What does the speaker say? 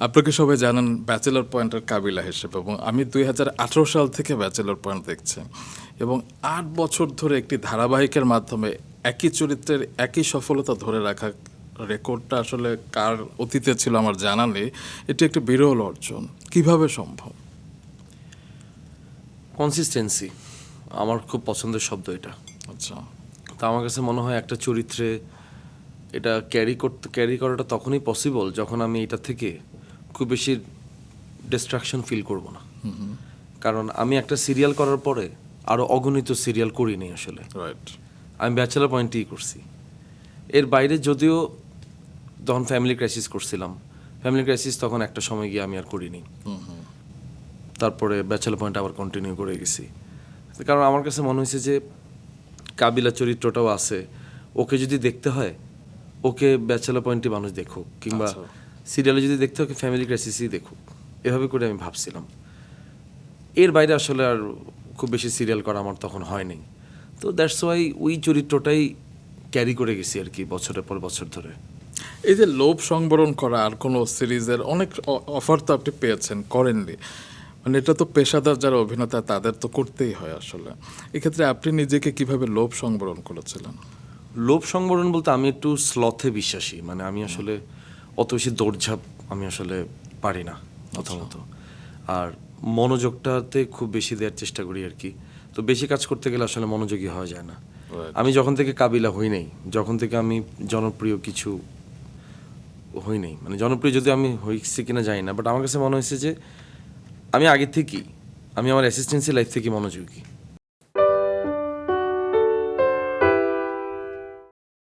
আপনাকে সবাই জানেন ব্যাচেলর পয়েন্টের কাবিলা হিসেবে, এবং আমি 2018 সাল থেকে ব্যাচেলর পয়েন্ট দেখছি এবং 8 বছর ধরে একটি ধারাবাহিকের মাধ্যমে একই চরিত্রের একই সফলতা ধরে রাখা রেকর্ডটা আসলে কার অতীতে ছিল আমার জানা নেই। এটি একটি বিরল অর্জন, কিভাবে সম্ভব? কনসিস্টেন্সি আমার খুব পছন্দের শব্দ এটা। আচ্ছা, তো আমার কাছে মনে হয় একটা চরিত্রে এটা ক্যারি করাটা তখনই পসিবল যখন আমি এটা থেকে খুব বেশি ডিস্ট্রাকশন ফিল করব না। কারণ আমি একটা সিরিয়াল করার পরে আরও অগণিত সিরিয়াল করিনি আসলে। রাইট। আমি ব্যাচেলর পয়েন্টই করছি। এর বাইরে যদিও তখন ফ্যামিলি ক্রাইসিস করছিলাম, ফ্যামিলি ক্রাইসিস তখন একটা সময় গিয়ে আমি আর করিনি। তারপরে ব্যাচেলর পয়েন্ট আবার কন্টিনিউ করে গেছি, কারণ আমার কাছে মনে হয়েছে যে কাবিলা চরিত্রটাও আছে, ওকে যদি দেখতে হয় ওকে ব্যাচেলর পয়েন্টে মানুষ দেখুক, কিংবা সিরিয়ালে যদি দেখতে হয় ফ্যামিলি ক্রাইসিসই দেখুক, এভাবে করে আমি ভাবছিলাম। এর বাইরে আসলে আর খুব বেশি সিরিয়াল করা আমার তখন হয়নি। তো দ্যাটস ওয়াই ওই চরিত্রটাই ক্যারি করে গেছি আর কি বছরের পর বছর ধরে। এই যে লোভ সংবরণ করা আর কোনো সিরিজের অনেক অফার তো আপনি পেয়েছেন, করেননি, মানে এটা তো পেশাদার যারা অভিনেতা তাদের তো করতেই হয় আসলে। এক্ষেত্রে আপনি নিজেকে কিভাবে লোভ সংবরণ করেছিলেন? লোভ সংবরণ বলতে আমি একটু স্লথে বিশ্বাসী, মানে আমি আসলে অত বেশি দৌড়ঝাঁপ আমি আসলে পারি না প্রথমত, আর মনোযোগটাতে খুব বেশি দেওয়ার চেষ্টা করি আর কি। তো বেশি কাজ করতে গেলে আসলে মনোযোগী হওয়া যায় না। আমি যখন থেকে কাবিলা হই নাই, যখন থেকে আমি জনপ্রিয় কিছু হই নাই, মানে জনপ্রিয় যদি আমি হয়েছি কিনা জানি না, বাট আমার কাছে মনে হয়েছে যে আমি আগে থেকেই আমি আমার অ্যাসিস্ট্যান্সি লাইফ থেকে মনোযোগী।